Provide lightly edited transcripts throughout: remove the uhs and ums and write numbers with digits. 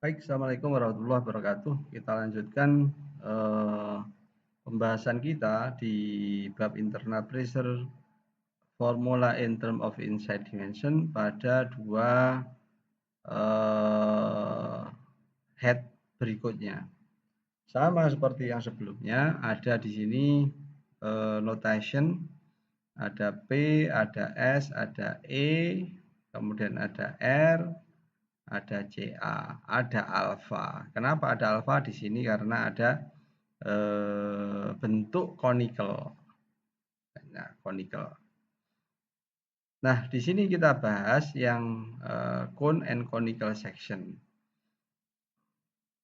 Baik, assalamualaikum warahmatullahi wabarakatuh. Kita lanjutkan pembahasan kita di bab internal pressure formula in term of inside dimension pada dua head berikutnya. Sama seperti yang sebelumnya, ada di sini notation, ada P, ada S, ada E, kemudian ada R, ada CA, ada alfa. Kenapa ada alfa di sini? Karena ada bentuk conical. Nah, conical. Nah, di sini kita bahas yang cone and conical section.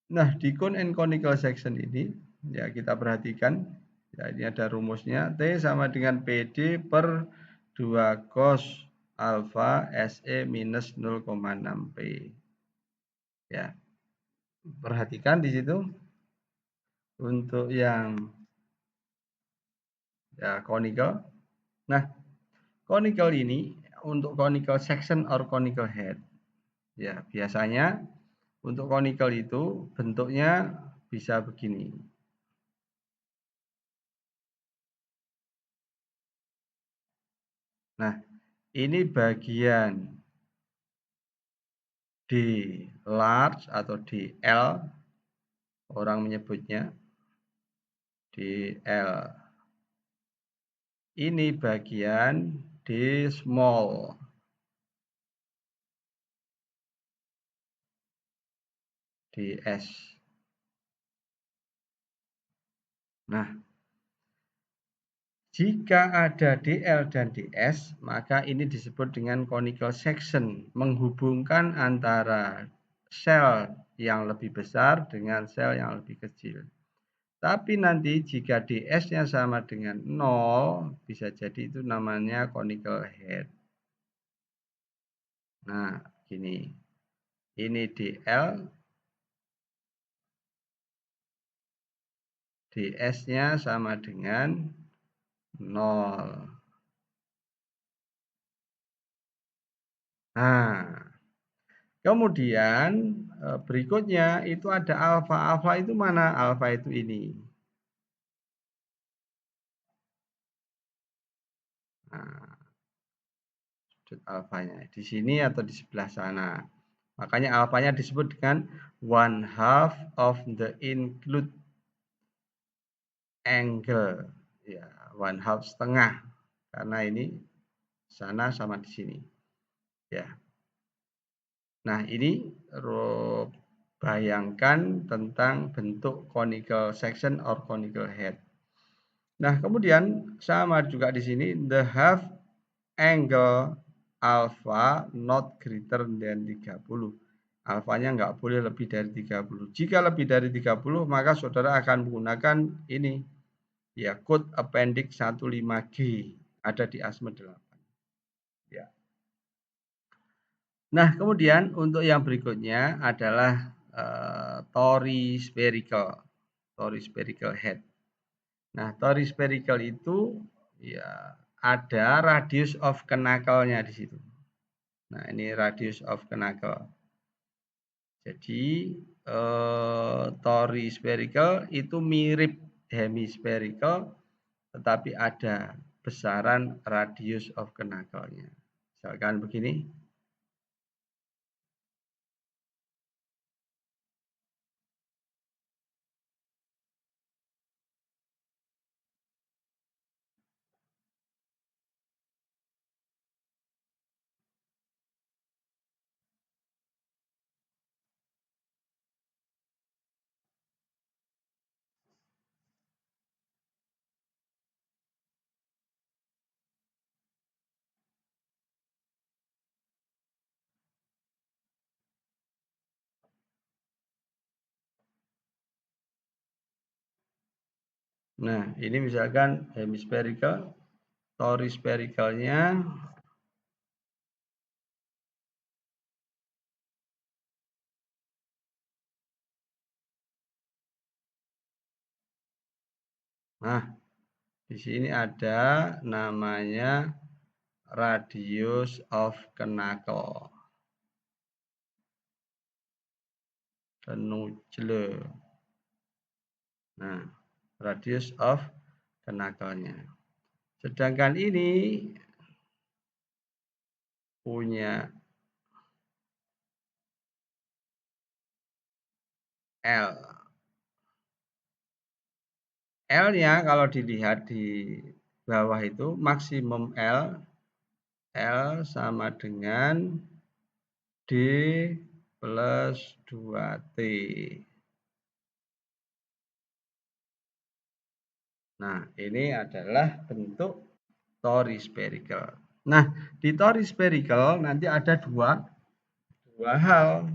Nah, di cone and conical section ini, ya kita perhatikan, ya ini ada rumusnya, T sama dengan PD per 2 cos alfa SE minus 0,6 P. Ya, perhatikan di situ untuk yang ya conical. Nah, conical ini untuk conical section or conical head. Ya, biasanya untuk conical itu bentuknya bisa begini. Nah, ini bagian D large atau DL, orang menyebutnya DL. Ini bagian D small. DS. Nah, jika ada DL dan DS, maka ini disebut dengan conical section, menghubungkan antara sel yang lebih besar dengan sel yang lebih kecil. Tapi nanti jika DS-nya sama dengan 0, bisa jadi itu namanya conical head. Nah, gini. Ini DL, DS-nya sama dengan 0. Nah, kemudian berikutnya itu ada alfa. Alfa itu mana? Alfa itu ini. Nah, sudut alfanya di sini atau di sebelah sana. Makanya alfanya disebut dengan 1/2 of the include angle. Ya, 1/2 setengah. Karena ini sana sama di sini. Ya. Nah, ini bayangkan tentang bentuk conical section or conical head. Nah, kemudian sama juga di sini the half angle alpha not greater than 30. Alfanya nggak boleh lebih dari 30. Jika lebih dari 30, maka saudara akan menggunakan ini ya code appendix 15G ada di ASME 8. Ya. Nah, kemudian untuk yang berikutnya adalah tori spherical head. Nah, tori spherical itu ya ada radius of knuckle-nya di situ. Nah, ini radius of knuckle. Jadi tori spherical itu mirip hemispherical, tetapi ada besaran radius of knuckle-nya. Misalkan begini. Nah, ini misalkan hemispherical, tori sphericalnya nah, di sini ada namanya radius of knuckle. Kenujle. Nah, radius of knuckle-nya. Sedangkan ini punya L. L-nya kalau dilihat di bawah itu maksimum L sama dengan D plus 2T. Nah, ini adalah bentuk tori spherical. Nah, di tori spherical nanti ada dua hal.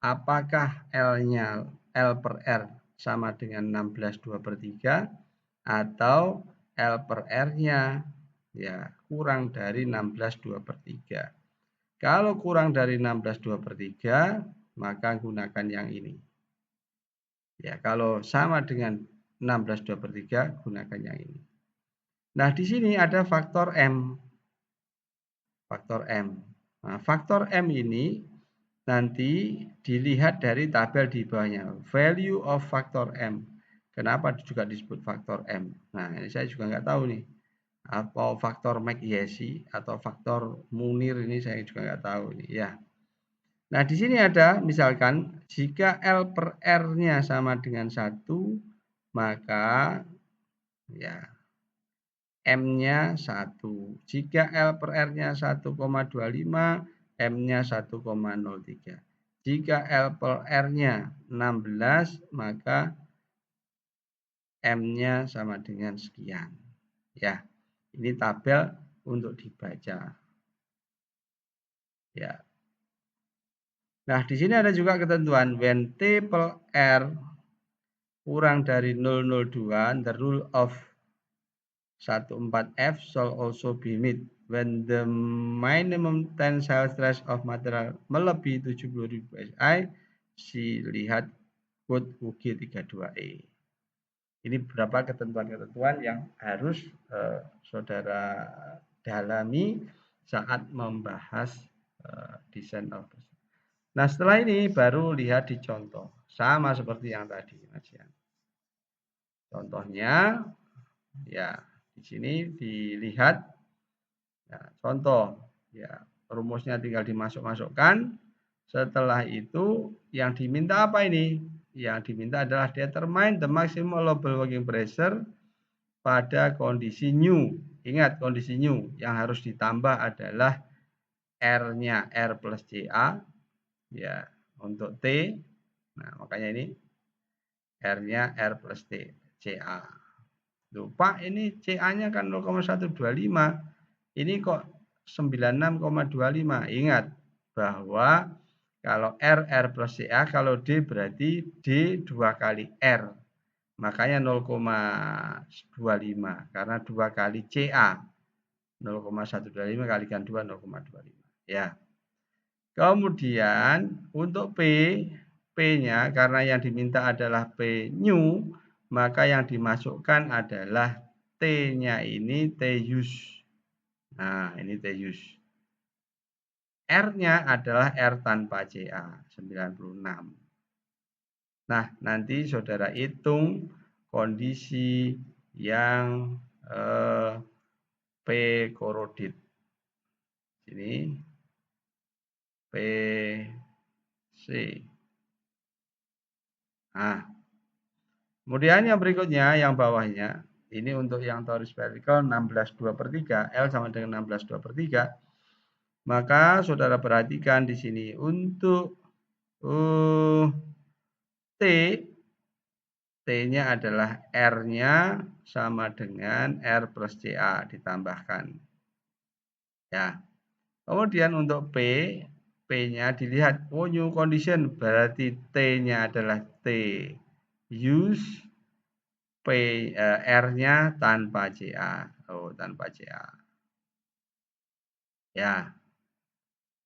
Apakah L-nya L per R sama dengan 16/2/3 atau L per R-nya ya kurang dari 16/2/3. Kalau kurang dari 16/2/3, maka gunakan yang ini. Ya, kalau sama dengan 16/2/3, gunakan yang ini. Nah, di sini ada faktor M. Faktor M. Nah, faktor M ini nanti dilihat dari tabel di bawahnya. Value of factor M. Kenapa juga disebut faktor M? Nah, ini saya juga nggak tahu nih. Apa faktor McYesi atau faktor Munir ini saya juga nggak tahu nih ya. Nah, di sini ada misalkan jika L per R-nya sama dengan 1, maka ya M-nya 1. Jika L per R-nya 1,25, M-nya 1,03. Jika L per R-nya 16, maka M-nya sama dengan sekian. Ya, ini tabel untuk dibaca. Ya. Nah, di sini ada juga ketentuan when T per R kurang dari 0,02, the rule of 14F shall also be met when the minimum tensile stress of material melebihi 70.000 psi. Lihat kode UG32E. Ini beberapa ketentuan-ketentuan yang harus saudara dalami saat membahas desain of. Nah, setelah ini baru lihat di contoh. Sama seperti yang tadi, Mas Yan. Contohnya, ya di sini dilihat ya, contoh. Ya, rumusnya tinggal dimasuk-masukkan. Setelah itu yang diminta apa ini? Yang diminta adalah determine the maximum allowable working pressure pada kondisi new. Ingat kondisi new yang harus ditambah adalah R-nya R plus CA. Ya, untuk T. Nah, makanya ini R-nya R plus T, CA. Loh, Pak, ini CA-nya kan 0,125. Ini kok 96,25. Ingat bahwa kalau R plus CA, kalau D berarti D 2 kali R. Makanya 0,25 karena 2 kali CA. 0,125 kalikan 2, 0,25. Ya. Kemudian untuk P-nya karena yang diminta adalah P new, maka yang dimasukkan adalah T-nya ini T use. Nah, ini T use. R-nya adalah R tanpa CA, 96. Nah, nanti saudara hitung kondisi yang P korodit. Sini PC. Nah, kemudian yang berikutnya, yang bawahnya, ini untuk yang tori spherical 16/2/3, L sama dengan 16/2/3. Maka saudara perhatikan di sini untuk T, T-nya adalah R-nya sama dengan R plus CA ditambahkan. Ya. Kemudian untuk P-nya dilihat, new condition berarti T-nya adalah T use, R-nya tanpa CA. Oh, tanpa CA. Ya.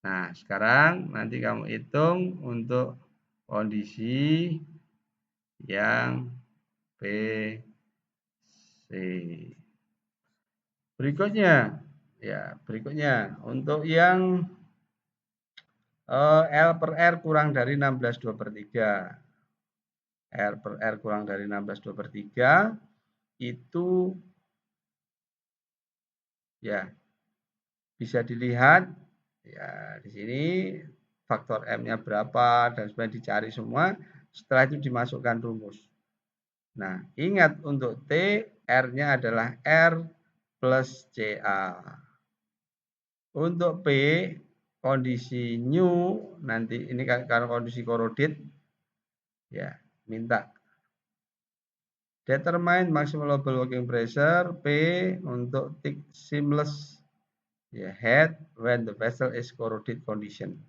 Nah, sekarang nanti kamu hitung untuk kondisi yang PC. Berikutnya, ya, berikutnya untuk yang L per R kurang dari 16/2/3. R per R kurang dari 16/2/3 itu ya bisa dilihat ya di sini faktor M-nya berapa dan sebenarnya dicari semua, setelah itu dimasukkan rumus. Nah, ingat untuk T, R-nya adalah R plus CA. Untuk P, kondisi new, nanti ini karena kondisi corroded, ya minta determine maximum allowable working pressure, P untuk thick seamless ya, head when the vessel is corroded condition.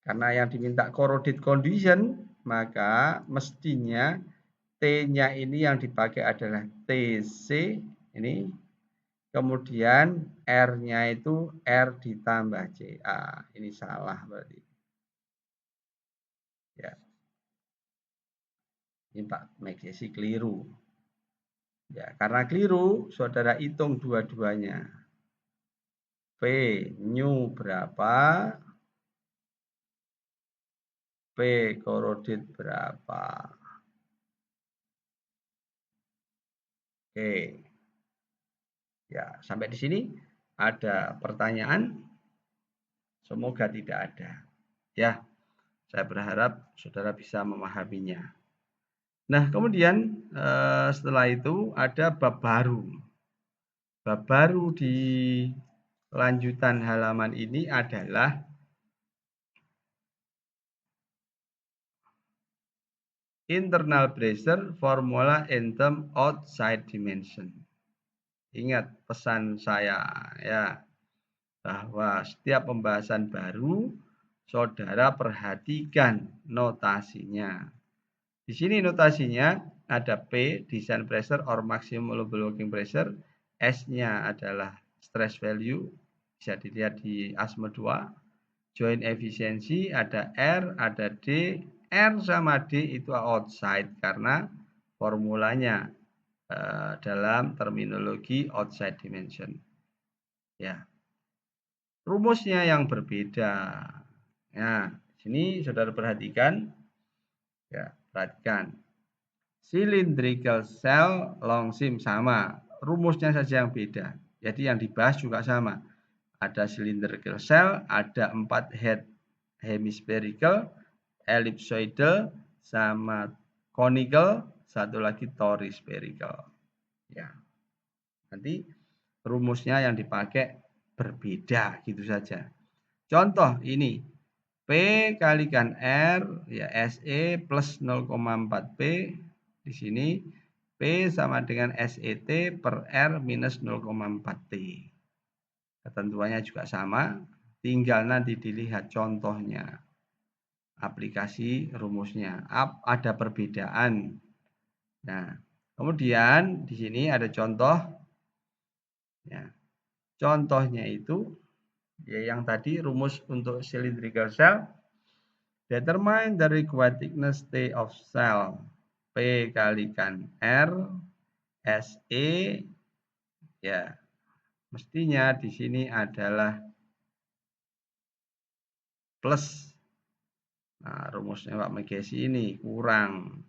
Karena yang diminta corroded condition, maka mestinya T-nya ini yang dipakai adalah TC, ini kemudian R-nya itu R ditambah CA. Ini salah berarti. Ya, ini Pak Megesi keliru. Ya, karena keliru, saudara hitung dua-duanya. P new berapa? P corroded berapa? Oke. Ya, sampai di sini ada pertanyaan? Semoga tidak ada. Ya, saya berharap saudara bisa memahaminya. Nah, kemudian setelah itu ada bab baru. Bab baru di lanjutan halaman ini adalah internal pressure formula in term outside dimension. Ingat pesan saya ya, bahwa setiap pembahasan baru saudara perhatikan notasinya. Di sini notasinya ada P, design pressure or maximum allowable working pressure. S-nya adalah stress value, bisa dilihat di ASME 2. Joint efisiensi ada R, ada D. R sama D itu outside karena formulanya dalam terminologi outside dimension. Ya, rumusnya yang berbeda. Nah, sini saudara perhatikan. Ya, perhatikan. Cylindrical cell long sim sama, rumusnya saja yang beda. Jadi yang dibahas juga sama. Ada cylindrical cell, ada 4 head hemispherical, ellipsoidal, sama conical, satu lagi torispherical. Ya. Nanti rumusnya yang dipakai berbeda gitu saja. Contoh ini P kalikan R ya SE plus 0,4 P di sini P sama dengan SET per R minus 0,4 T. Ketentuannya juga sama, tinggal nanti dilihat contohnya. Aplikasi rumusnya ada perbedaan. Nah, kemudian di sini ada contoh ya. Contohnya itu ya yang tadi rumus untuk cylindrical cell. Determine the required thickness T of cell. P kalikan R SE ya. Mestinya di sini adalah plus. Nah, rumusnya Pak Megesi ini kurang.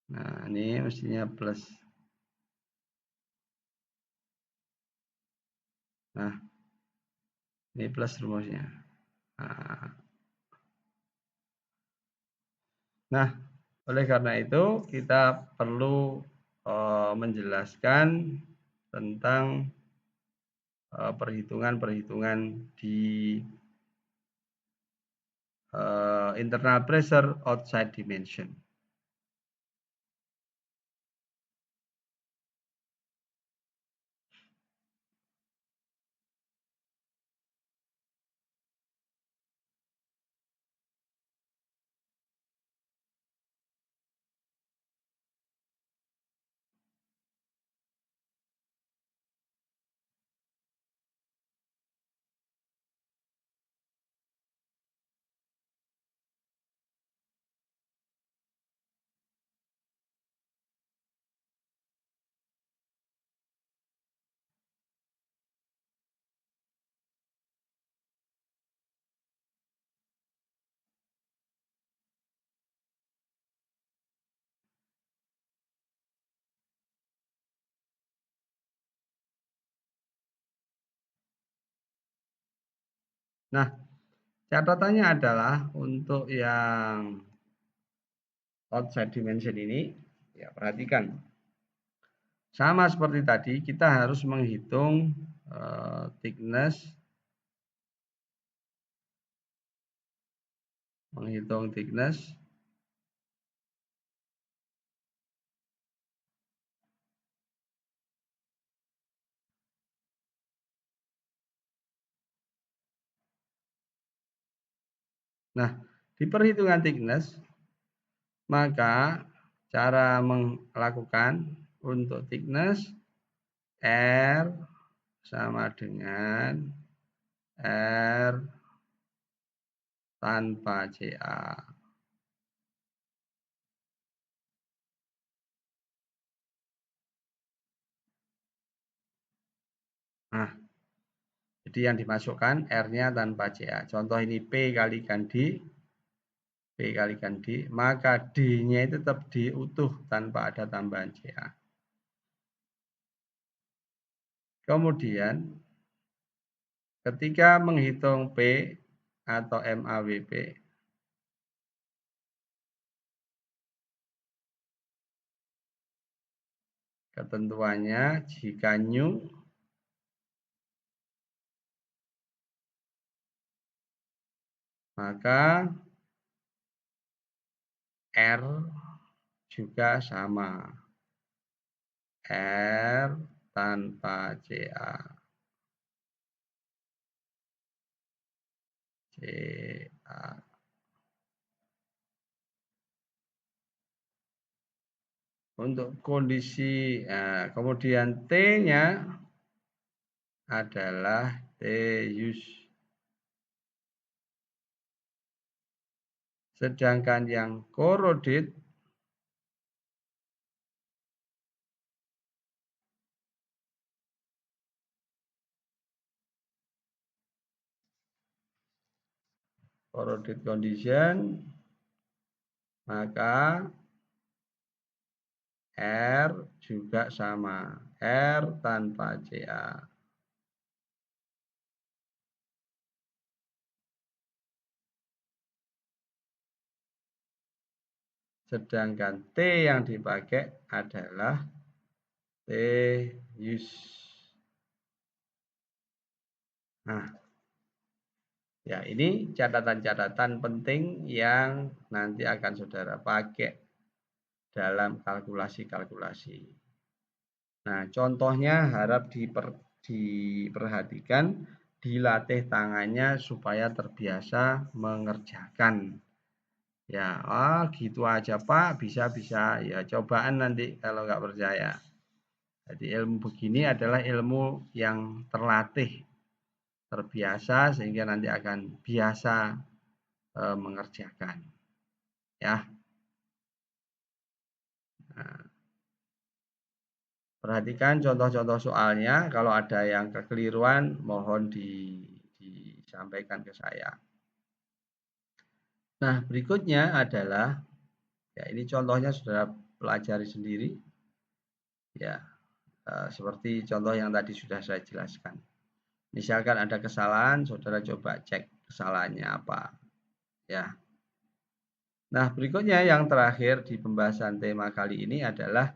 Nah, ini mestinya plus. Nah, ini plus rumusnya. Nah, oleh karena itu kita perlu menjelaskan tentang perhitungan-perhitungan di internal pressure outside dimension. Nah, catatannya adalah untuk yang outside dimension ini, ya perhatikan. Sama seperti tadi, kita harus menghitung thickness. Nah, di perhitungan thickness, maka cara melakukan untuk thickness R sama dengan R tanpa CA. Nah, jadi yang dimasukkan R-nya tanpa CA. Contoh ini P kalikan D, maka D-nya itu tetap diutuh tanpa ada tambahan CA. Kemudian, ketika menghitung P atau MAWP, ketentuannya jika new maka R juga sama. R tanpa CA. Untuk kondisi, kemudian T-nya adalah T use. Sedangkan yang corroded condition, maka R juga sama, R tanpa CA. Sedangkan T yang dipakai adalah T use. Nah, ya ini catatan-catatan penting yang nanti akan saudara pakai dalam kalkulasi-kalkulasi. Nah, contohnya harap diperhatikan, dilatih tangannya supaya terbiasa mengerjakan. Ya, gitu aja Pak, bisa-bisa. Ya, cobaan nanti kalau nggak percaya. Jadi ilmu begini adalah ilmu yang terlatih, terbiasa sehingga nanti akan biasa mengerjakan. Ya. Nah, perhatikan contoh-contoh soalnya. Kalau ada yang kekeliruan, mohon disampaikan ke saya. Nah, berikutnya adalah, ya ini contohnya saudara pelajari sendiri. Ya, seperti contoh yang tadi sudah saya jelaskan. Misalkan ada kesalahan, saudara coba cek kesalahannya apa. Ya. Nah, berikutnya yang terakhir di pembahasan tema kali ini adalah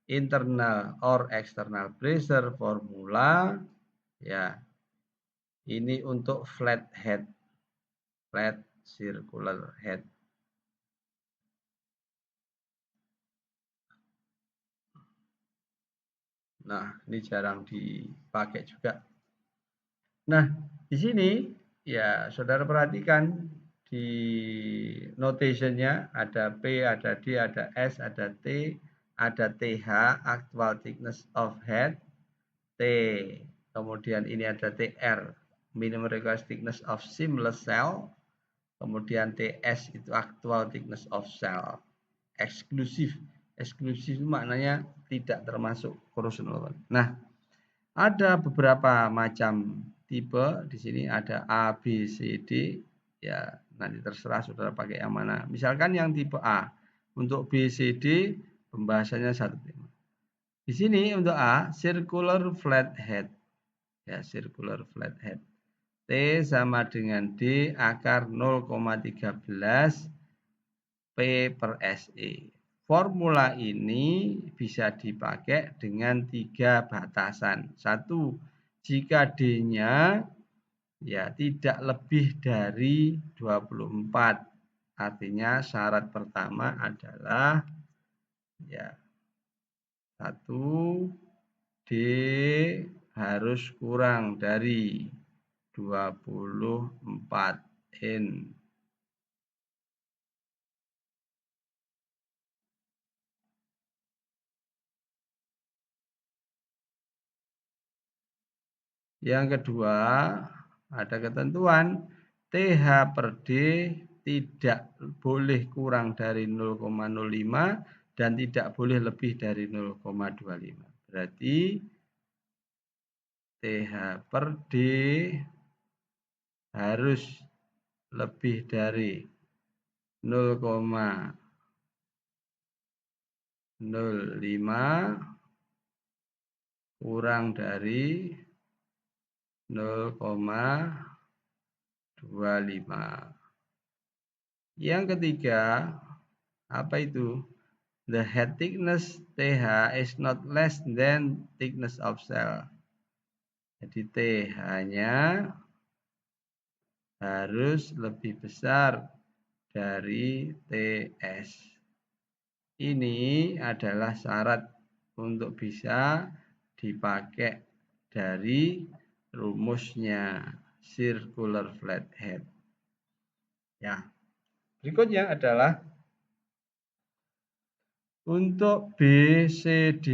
internal or external pressure formula. Ya, ini untuk flat head, flat circular head. Nah, ini jarang dipakai juga. Nah, di sini ya saudara perhatikan di notationnya ada P, ada D, ada S, ada T, ada TH, actual thickness of head, T, kemudian ini ada TR, minimum required thickness of seamless cell, kemudian TS itu actual thickness of cell, eksklusif. Eksklusif itu maknanya tidak termasuk corrosion. Nah, ada beberapa macam tipe di sini, ada A, B, C, D. Ya, nanti terserah saudara pakai yang mana. Misalkan yang tipe A, untuk B, C, D pembahasannya satu tema. Di sini untuk A, circular flat head. Ya, circular flat head. T sama dengan D akar 0,13 P per SE. Formula ini bisa dipakai dengan 3 batasan. 1. Jika D-nya ya tidak lebih dari 24. Artinya syarat pertama adalah ya 1. D harus kurang dari 24 in. Yang kedua, ada ketentuan TH per D tidak boleh kurang dari 0,05 dan tidak boleh lebih dari 0,25. Berarti TH per D harus lebih dari 0,05 kurang dari 0,25. Yang ketiga, apa itu? The head thickness TH is not less than thickness of cell. Jadi TH-nya harus lebih besar dari TS. Ini adalah syarat untuk bisa dipakai dari rumusnya circular flathead. Ya. Berikutnya adalah untuk BCD.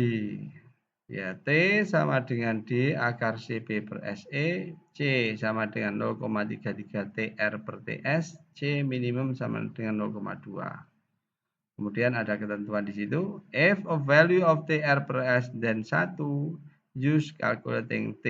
Ya, T sama dengan D akar CP per SE, C sama dengan 0,33 TR per TS, C minimum sama dengan 0,2. Kemudian ada ketentuan di situ, if a value of TR per S dan 1, use calculating T.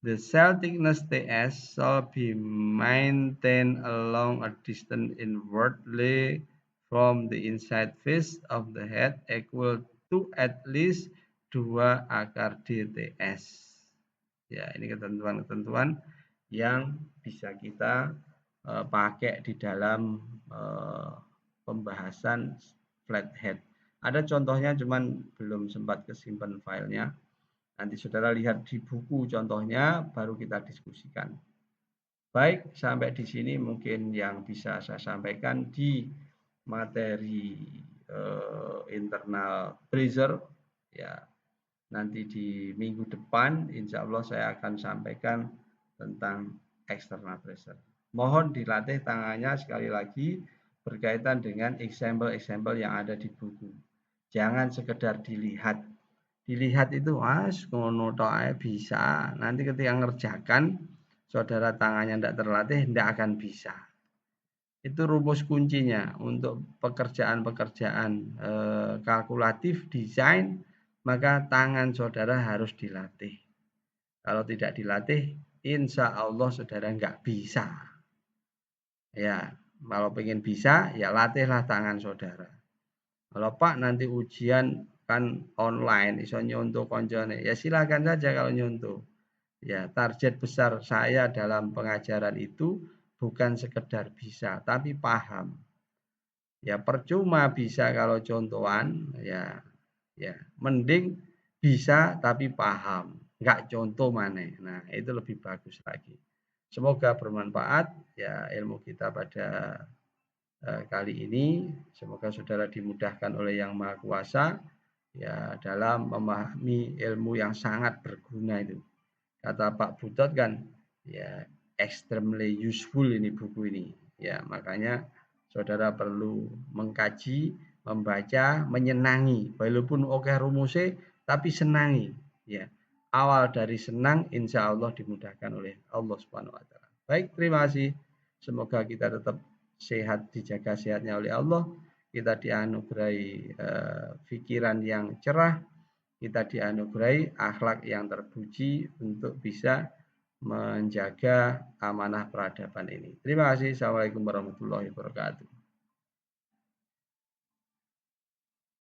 The cell thickness TS shall be maintained along a distance inwardly from the inside face of the head equal to at least 2 akar DTS. Ya, ini ketentuan-ketentuan yang bisa kita pakai di dalam pembahasan flathead. Ada contohnya, cuman belum sempat kesimpan filenya. Nanti saudara lihat di buku contohnya, baru kita diskusikan. Baik, sampai di sini mungkin yang bisa saya sampaikan di materi internal pressure. Ya, nanti di minggu depan, insya Allah saya akan sampaikan tentang external pressure. Mohon dilatih tangannya sekali lagi berkaitan dengan example-example yang ada di buku. Jangan sekedar dilihat. Dilihat itu, ngono tok bisa. Nanti ketika ngerjakan, saudara tangannya tidak terlatih, tidak akan bisa. Itu rumus kuncinya untuk pekerjaan-pekerjaan kalkulatif, desain, maka tangan saudara harus dilatih. Kalau tidak dilatih, insya Allah saudara nggak bisa. Ya, kalau pengen bisa, ya latihlah tangan saudara. Kalau Pak nanti ujian kan online, iso nyontoh koncone, ya silakan saja kalau nyontoh. Ya, target besar saya dalam pengajaran itu bukan sekedar bisa, tapi paham. Ya percuma bisa kalau contohan, ya mending bisa tapi paham, nggak contoh maneh. Nah, itu lebih bagus lagi. Semoga bermanfaat ya ilmu kita pada kali ini. Semoga saudara dimudahkan oleh Yang Maha Kuasa ya dalam memahami ilmu yang sangat berguna itu. Kata Pak Butot kan, ya extremely useful ini buku ini. Ya, makanya saudara perlu mengkaji, membaca, menyenangi. Walaupun oke rumusnya, tapi senangi. Ya, awal dari senang, insya Allah dimudahkan oleh Allah Subhanahu Wa Taala. Baik, terima kasih. Semoga kita tetap sehat, dijaga sehatnya oleh Allah. Kita dianugerahi pikiran yang cerah, kita dianugerahi akhlak yang terpuji untuk bisa menjaga amanah peradaban ini. Terima kasih. Assalamualaikum warahmatullahi wabarakatuh.